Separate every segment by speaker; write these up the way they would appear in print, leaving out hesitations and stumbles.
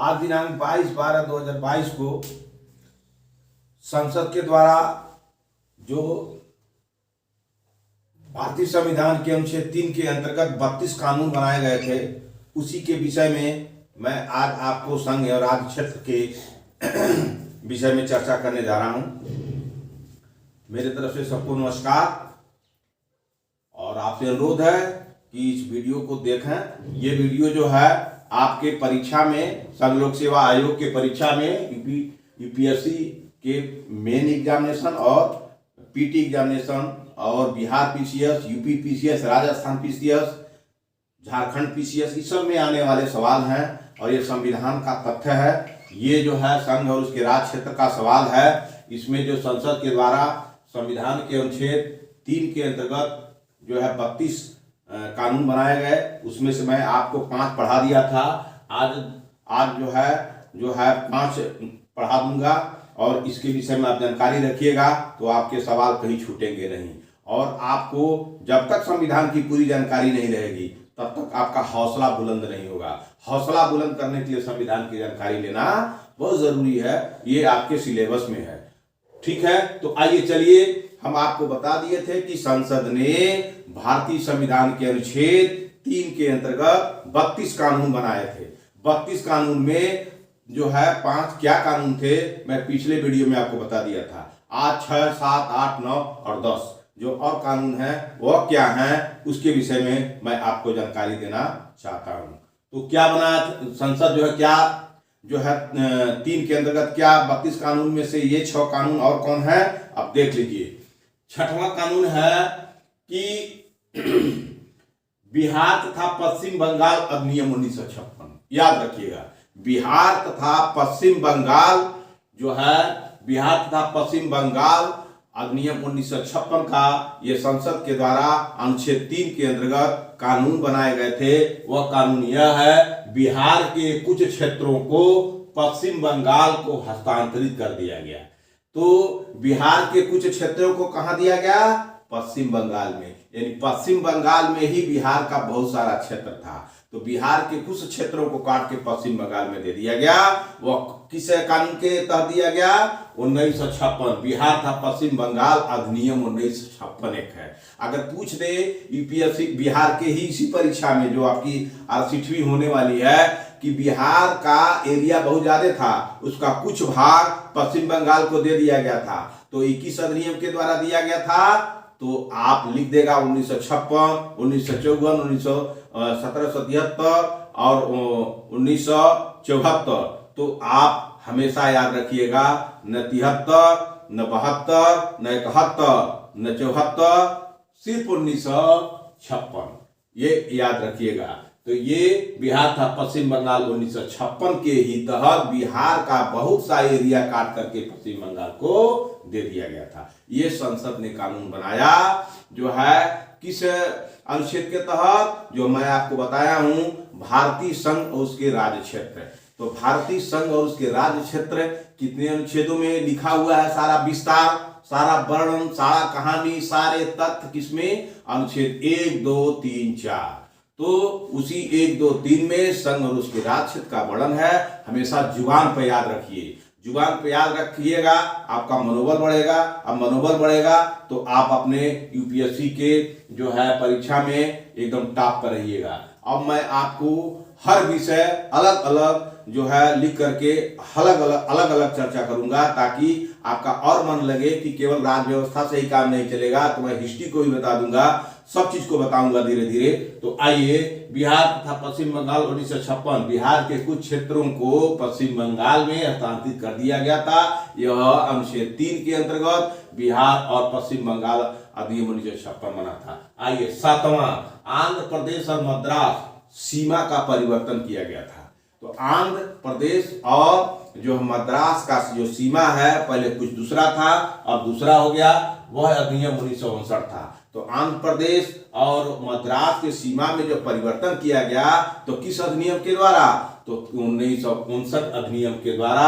Speaker 1: आज दिनांक 22/12/2022 को संसद के द्वारा जो भारतीय संविधान के अनुच्छेद 3 के अंतर्गत 32 कानून बनाए गए थे, उसी के विषय में मैं आज आपको संघ और राज्य क्षेत्र के विषय में चर्चा करने जा रहा हूं। मेरे तरफ से सबको नमस्कार और आपसे अनुरोध है कि इस वीडियो को देखें। ये वीडियो जो है आपके परीक्षा में, संघ लोक सेवा आयोग के परीक्षा में, यूपीएससी के मेन एग्जामिनेशन और पीटी एग्जामिनेशन और Bihar PCS, UP PCS, Rajasthan PCS, Jharkhand PCS, इस सब में आने वाले सवाल हैं और ये संविधान का तथ्य है। ये जो है संघ और उसके राज्य क्षेत्र का सवाल है। इसमें जो संसद के द्वारा संविधान के अनुच्छेद 3 के अंतर्गत जो है 32 कानून बनाए गए, उसमें से मैं आपको 5 पढ़ा दिया था। आज जो है 5 पढ़ा दूंगा और इसके विषय में आप जानकारी रखिएगा तो आपके सवाल कहीं छूटेंगे नहीं। और आपको जब तक संविधान की पूरी जानकारी नहीं रहेगी तब तक आपका हौसला बुलंद नहीं होगा। हौसला बुलंद करने के लिए संविधान की जानकारी लेना बहुत जरूरी है, ये आपके सिलेबस में है। ठीक है, तो आइए चलिए, हम आपको बता दिए थे कि संसद ने भारतीय संविधान के अनुच्छेद 3 के अंतर्गत 32 कानून बनाए थे। 32 कानून में जो है 5 क्या कानून थे, मैं पिछले वीडियो में आपको बता दिया था। आज 6, 7, 8, 9 और 10 जो और कानून हैं वह क्या हैं, उसके विषय में मैं आपको जानकारी देना चाहता हूं। तो क्या बना संसद जो है 3 के अंतर्गत क्या 32 कानून में से ये 6 कानून और कौन है, अब देख लीजिए। 6वां कानून है कि बिहार तथा पश्चिम बंगाल अधिनियम 1956। याद रखिएगा, बिहार तथा पश्चिम बंगाल जो है, बिहार तथा पश्चिम बंगाल अधिनियम 1956 का ये संसद के द्वारा अनुच्छेद 3 के अंतर्गत कानून बनाए गए थे। वह कानून यह है, बिहार के कुछ क्षेत्रों को पश्चिम बंगाल को हस्तांतरित कर दिया गया। तो बिहार के कुछ क्षेत्रों को कहां दिया गया? पश्चिम बंगाल में। यानी पश्चिम बंगाल में ही बिहार का बहुत सारा क्षेत्र था, तो बिहार के कुछ क्षेत्रों को काट के पश्चिम बंगाल में दे दिया गया। वह किस कानून के तहत दिया गया? 1956 बिहार तथा पश्चिम बंगाल अधिनियम 1956 एक है। अगर पूछ दे यूपीएससी बिहार के ही इसी परीक्षा में जो आपकी 68वीं होने वाली है कि बिहार का एरिया बहुत ज्यादा था, उसका कुछ भाग पश्चिम बंगाल को दे दिया गया था, तो 21 अधिनियम के द्वारा दिया गया था, तो आप लिख देगा 1956, 1954, 1773 और 1974। तो आप हमेशा याद रखिएगा, न 73, न 72, न 71, न 74, सिर्फ 1956, ये याद रखिएगा। तो ये बिहार था पश्चिम बंगाल 1956 के ही तहत बिहार का बहुत सा एरिया काट करके पश्चिम बंगाल को दे दिया गया था। ये संसद ने कानून बनाया जो है किस अनुच्छेद के तहत, जो मैं आपको बताया हूं, भारतीय संघ और उसके राज्य क्षेत्र। तो भारतीय संघ और उसके राज्य क्षेत्र कितने अनुच्छेदों में लिखा हुआ है? सारा विस्तार, सारा वर्णन, सारा कहानी, सारे तथ्य किसमें? अनुच्छेद 1, 2, 3, 4। तो उसी 1, 2, 3 में संघ और उसके राज्य क्षेत्र का वर्णन है। हमेशा जुबान पर याद रखिए, जुबान पे याद रखिएगा, आपका मनोबल बढ़ेगा। अब मनोबल बढ़ेगा तो आप अपने यूपीएससी के जो है परीक्षा में एकदम टॉप पर रहिएगा। अब मैं आपको हर विषय अलग अलग जो है लिख करके अलग अलग चर्चा करूंगा, ताकि आपका और मन लगे कि केवल राज्य व्यवस्था से ही काम नहीं चलेगा। तो मैं हिस्ट्री को भी बता दूंगा, सब चीज को बताऊंगा धीरे धीरे। तो आइए, बिहार तथा पश्चिम बंगाल 1956, बिहार के कुछ क्षेत्रों को पश्चिम बंगाल में हस्तांतरित कर दिया गया था। यह अनुच्छेद 3 के अंतर्गत बिहार और पश्चिम बंगाल अधिनियम 1956 बना था। आइए 7वां, आंध्र प्रदेश और मद्रास सीमा का परिवर्तन किया गया था। तो आंध्र प्रदेश और जो मद्रास का जो सीमा है, पहले कुछ दूसरा था, अब दूसरा हो गया। वह अधिनियम 1959 था। तो आंध्र प्रदेश और मद्रास के सीमा में जो परिवर्तन किया गया, तो किस अधिनियम के द्वारा? तो 1959 अधिनियम के द्वारा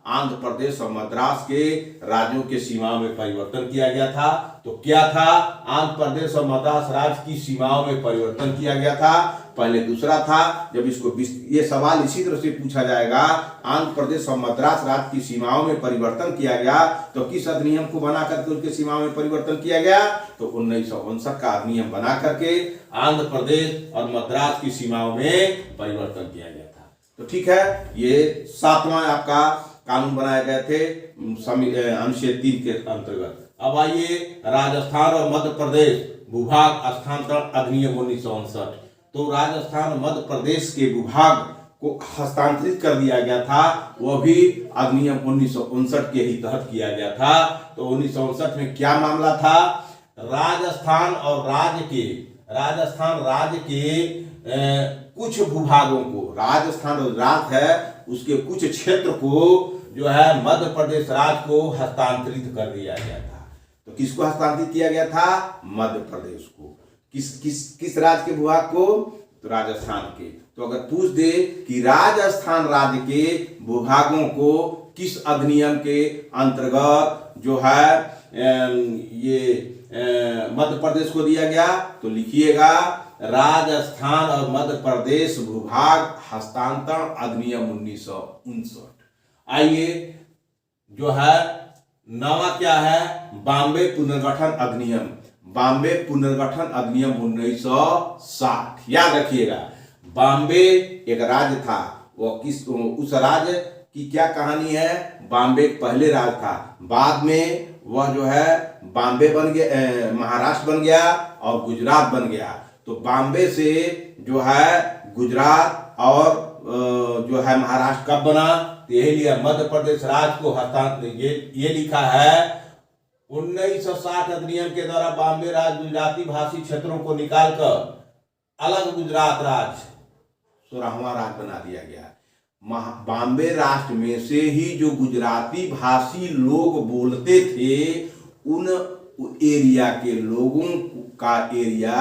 Speaker 1: आंध्र प्रदेश और मद्रास के राज्यों के सीमाओं में परिवर्तन किया गया था। तो क्या था? आंध्र प्रदेश और मद्रास राज्य की सीमाओं में परिवर्तन किया गया था। पहले दूसरा था, जब इसको ये सवाल इसी तरह से पूछा जाएगा, आंध्र प्रदेश और मद्रास राज्य की सीमाओं में परिवर्तन किया गया तो किस अधिनियम को बना करके उनकी सीमाओं में परिवर्तन किया गया? तो 1959 का अधिनियम बना करके आंध्र प्रदेश और मद्रास की सीमाओं में परिवर्तन किया गया था। तो ठीक है, ये 7वां आपका कानून बनाए गए थे अनुच्छेद 3 के अंतर्गत। अब आइए राजस्थान और मध्य प्रदेश भूभाग हस्तांतरण अधिनियम 1959। तो राजस्थान और मध्य प्रदेश के भूभाग को हस्तांतरित कर दिया गया था, वह भी अधिनियम 1959 के ही तहत किया गया था। तो 1959 में क्या मामला था? राजस्थान राज्य के कुछ भूभागों को, राजस्थान और राज्य है उसके कुछ क्षेत्र को जो है मध्य प्रदेश राज्य को हस्तांतरित कर दिया गया था। तो किसको हस्तांतरित किया गया था? मध्य प्रदेश को। किस राज्य के भूभाग को? तो राजस्थान के। तो अगर पूछ दे कि राजस्थान राज्य के भूभागों को किस अधिनियम के अंतर्गत जो है ये मध्य प्रदेश को दिया गया, तो लिखिएगा राजस्थान और मध्य प्रदेश भूभाग हस्तांतरण अधिनियम 1959। आइए जो है नवा क्या है? बॉम्बे पुनर्गठन अधिनियम। बॉम्बे पुनर्गठन अधिनियम 1960। याद रखिएगा, बॉम्बे एक राज्य था, वो उस राज्य की क्या कहानी है? बॉम्बे पहले राज्य था, बाद में वह जो है बॉम्बे बन गया, महाराष्ट्र बन गया और गुजरात बन गया। तो बॉम्बे से जो है गुजरात और जो है महाराष्ट्र कब बना? तो यही लिया मध्य प्रदेश राज्य को हस्तांतरित, ये लिखा है 1960 अधिनियम के द्वारा बॉम्बे राज्य गुजराती भाषी क्षेत्रों को निकालकर अलग गुजरात राज्य 16वां राज्य बना दिया गया। बॉम्बे राष्ट्र में से ही जो गुजराती भाषी लोग बोलते थे, उन एरिया के लोगों का एरिया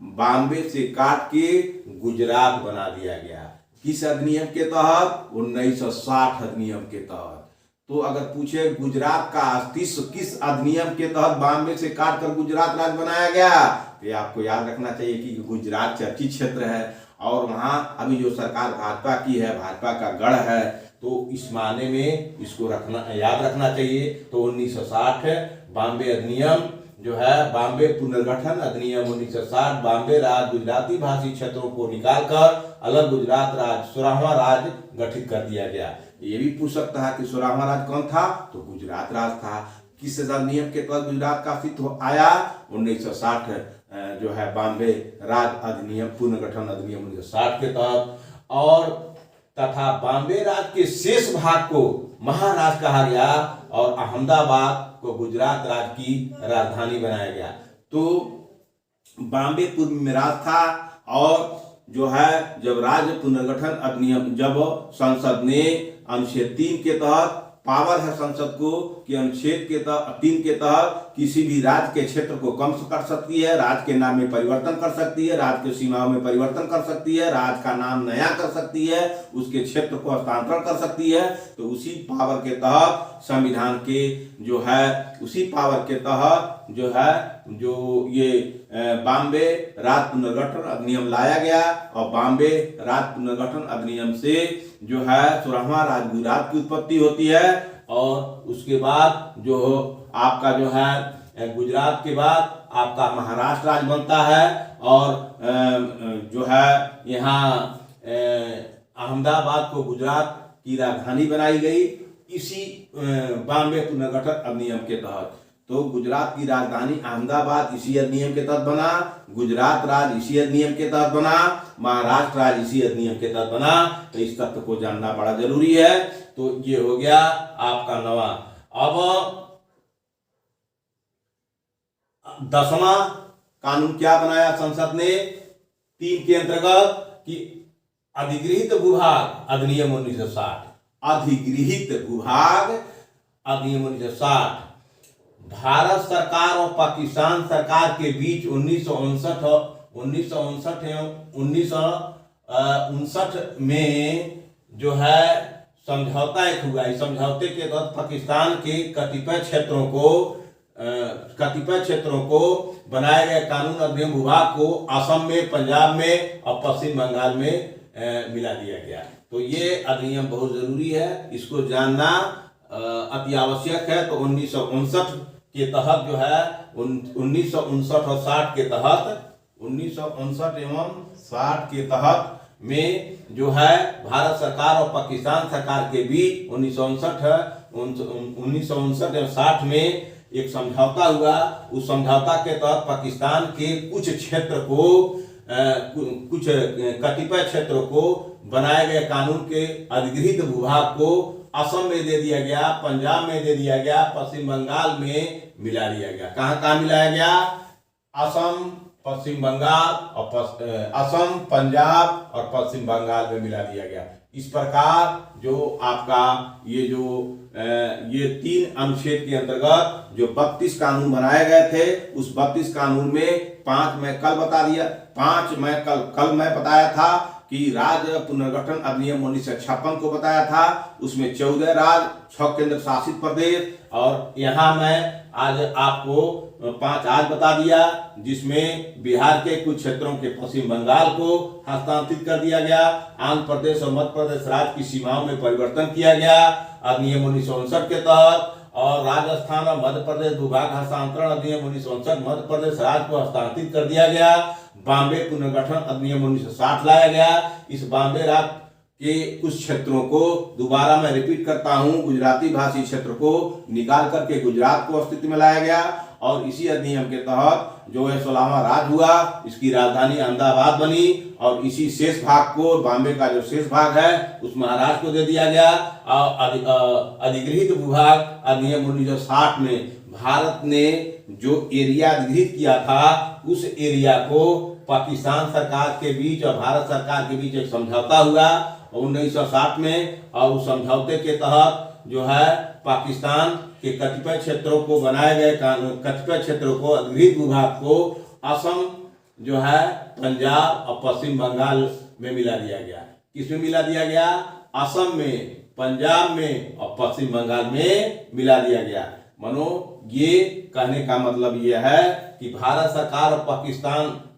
Speaker 1: बॉम्बे से काट के गुजरात बना दिया गया। किस अधिनियम के तहत? 1960 अधिनियम के तहत। तो अगर पूछे गुजरात का अस्तित्व किस अधिनियम के तहत बॉम्बे से काटकर गुजरात राज्य बनाया गया, तो आपको याद रखना चाहिए कि गुजरात चर्चित क्षेत्र है और वहां अभी जो सरकार भाजपा की है, भाजपा का गढ़ है, तो इस माने में इसको याद रखना चाहिए। तो 1960 बॉम्बे अधिनियम जो है, बॉम्बे पुनर्गठन अधिनियम 1960, बॉम्बे राज्य गुजराती भाषी क्षेत्रों को निकालकर अलग गुजरात राज्य 16वां राज्य गठित कर दिया गया। ये भी पूछ सकता है कि 16वां राज्य कौन था? तो गुजरात राज्य था। किस अधिनियम के तहत गुजरात का अस्तित्व आया? 1960 जो है बॉम्बे राज्य अधिनियम पुनर्गठन अधिनियम 1960 के तहत। और तथा बॉम्बे राज्य के शेष भाग को महाराष्ट्र कहा गया और अहमदाबाद को गुजरात राज्य की राजधानी बनाया गया। तो बॉम्बे पूर्व में राज्य था और जो है जब राज्य पुनर्गठन अधिनियम, जब संसद ने अनुच्छेद 3 के तहत, पावर है संसद को कि अनुच्छेद के तहत 3 के तहत किसी भी राज्य के क्षेत्र को कम कर सकती है, राज्य के नाम में परिवर्तन कर सकती है, राज्य की सीमाओं में परिवर्तन कर सकती है, राज्य का नाम नया कर सकती है, उसके क्षेत्र को हस्तांतरण कर सकती है। तो उसी पावर के तहत संविधान के जो है, उसी पावर के तहत जो है जो ये बॉम्बे राज्य पुनर्गठन अधिनियम लाया गया और बॉम्बे राज्य पुनर्गठन अधिनियम से जो है 16वां राज्य गुजरात की उत्पत्ति होती है। और उसके बाद जो आपका जो है गुजरात के बाद आपका महाराष्ट्र राज्य बनता है और जो है यहाँ अहमदाबाद को गुजरात की राजधानी बनाई गई इसी बॉम्बे पुनर्गठन अधिनियम के तहत। तो गुजरात की राजधानी अहमदाबाद इसी अधिनियम के तहत बना, गुजरात राज्य इसी अधिनियम के तहत बना, महाराष्ट्र राज्य इसी अधिनियम के तहत बना। तो इस तथ्य को जानना बड़ा जरूरी है। तो ये हो गया आपका नवा। अब 10वां कानून क्या बनाया संसद ने 3 के अंतर्गत कि अधिगृहित भूभाग अधिनियम 1960। अधिगृहित भूभाग अधिनियम 1960 भारत सरकार और पाकिस्तान सरकार के बीच 1959 में जो है समझौता एक हुआ। इस समझौते के तहत पाकिस्तान के कतिपय क्षेत्रों को बनाए गए कानून अधिनियम विभाग को असम में, पंजाब में और पश्चिम बंगाल में मिला दिया गया। तो ये अधिनियम बहुत जरूरी है, इसको जानना अति आवश्यक है। तो 1959 के तहत जो है 1959 और 60 के तहत 1959 एवं 60 के तहत में जो है भारत सरकार और पाकिस्तान सरकार के बीच 1959 एवं 60 में एक समझौता हुआ। उस समझौता के तहत पाकिस्तान के कुछ क्षेत्र को कुछ कतिपय क्षेत्रों को बनाए गए कानून के अधिगृहित भूभाग को असम में दे दिया गया, पंजाब में दे दिया गया, पश्चिम बंगाल में मिला दिया गया। कहाँ कहाँ मिलाया गया? असम, पश्चिम बंगाल और असम, पंजाब और पश्चिम बंगाल में मिला दिया गया। इस प्रकार जो आपका ये 3 अनुच्छेद के अंतर्गत जो 32 कानून बनाए गए थे, उस 32 कानून में 5 मैं कल मैं बताया था कि राज्य पुनर्गठन अधिनियम 1956 को बताया था। उसमें 14 राज्य, 6 केंद्र शासित प्रदेश, और यहाँ मैं आज आपको 5 आज बता दिया, जिसमें बिहार के कुछ क्षेत्रों के पश्चिम बंगाल को हस्तांतरित कर दिया गया। आंध्र प्रदेश और मध्य प्रदेश राज्य की सीमाओं में परिवर्तन किया गया अधिनियम 1959 के तहत, और राजस्थान और मध्य प्रदेश भूभाग हस्तांतरण अधिनियम 1959 मध्य प्रदेश राज्य को हस्तांतरित कर दिया गया। बॉम्बे पुनर्गठन अधिनियम 1960 लाया गया। इस बॉम्बे राज्य के कुछ क्षेत्रों को दोबारा मैं रिपीट करता हूं, गुजराती भाषी क्षेत्र को निकाल करके गुजरात को अस्तित्व में लाया गया, और इसी अधिनियम के तहत जो है 16वां राज्य हुआ, इसकी राजधानी अहमदाबाद बनी, और इसी शेष भाग को, बॉम्बे का जो शेष भाग है, उस महाराष्ट्र को दे दिया गया। और अधिगृहित भूभाग अधिनियम 1960 में भारत ने जो एरिया अधिगृहित किया था, उस एरिया को पाकिस्तान सरकार के बीच और भारत सरकार के बीच एक समझौता हुआ 1960 में, और उस समझौते के तहत जो है पाकिस्तान के कतिपय क्षेत्रों को बनाए गए कतिपय क्षेत्रों को अधिगृहित भूभाग को असम जो है, पंजाब और पश्चिम बंगाल में मिला दिया गया। किसमें मिला दिया गया? असम में, पंजाब में और पश्चिम बंगाल में मिला दिया गया। मानो ये कहने का मतलब ये है कि भारत सरकार और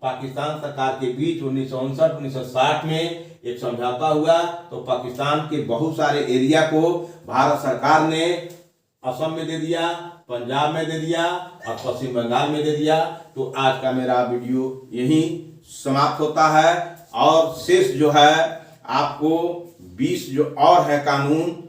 Speaker 1: पाकिस्तान सरकार के बीच 1959-1960 में एक समझौता हुआ। तो पाकिस्तान के बहुत सारे एरिया को भारत सरकार ने असम में दे दिया, पंजाब में दे दिया और पश्चिम बंगाल में दे दिया। तो आज का मेरा वीडियो यही समाप्त होता है, और शेष जो है आपको 20 जो और है कानून,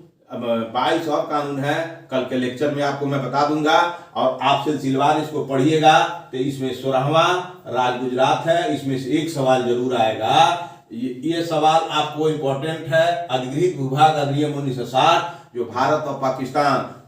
Speaker 1: 22 और कानून है, कल के लेक्चर में आपको मैं बता दूंगा, और आप सिलसिलेवार इसको पढ़िएगा। तो इसमें 16वां राज्य गुजरात है, इसमें से एक सवाल जरूर आएगा। ये सवाल आपको इम्पोर्टेंट है। अधिगृहित भूभाग अधिनियम 1960, जो भारत और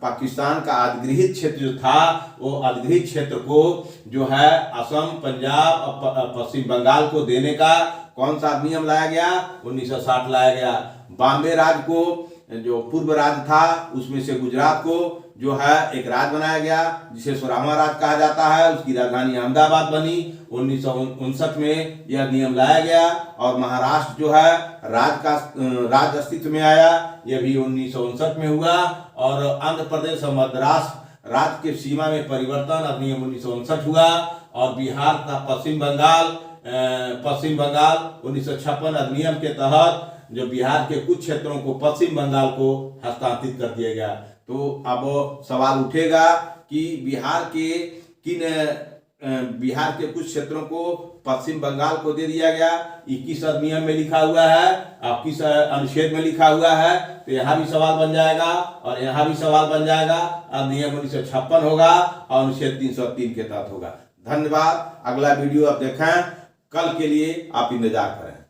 Speaker 1: पाकिस्तान का अधिगृहित क्षेत्र जो था, वो अधिगृहित क्षेत्र को जो है असम, पंजाब और पश्चिम बंगाल को देने का कौन सा अधिनियम लाया गया? 1960 लाया गया। बॉम्बे राज्य को, जो पूर्व राज्य था, उसमें से गुजरात को जो है एक राज्य बनाया गया, जिसे 16वां राज्य कहा जाता है। उसकी राजधानी अहमदाबाद बनी। 1959 में यह नियम लाया गया, और महाराष्ट्र जो है राज्य अस्तित्व में आया, यह भी 1959 में हुआ। और आंध्र प्रदेश और मद्रास राज्य के सीमा में परिवर्तन अधिनियम 1959 हुआ। और बिहार का पश्चिम बंगाल 1956 अधिनियम के तहत जो बिहार के कुछ क्षेत्रों को पश्चिम बंगाल को हस्तांतरित कर दिया गया। तो अब सवाल उठेगा कि बिहार के कुछ क्षेत्रों को पश्चिम बंगाल को दे दिया गया, 21 अधिनियम में लिखा हुआ है, 21 अनुच्छेद में लिखा हुआ है। तो यहाँ भी सवाल बन जाएगा और यहाँ भी सवाल बन जाएगा। अधिनियम 1956 होगा और अनुच्छेद 303 के तहत होगा। धन्यवाद। अगला वीडियो आप देखें, कल के लिए आप इंतजार करें।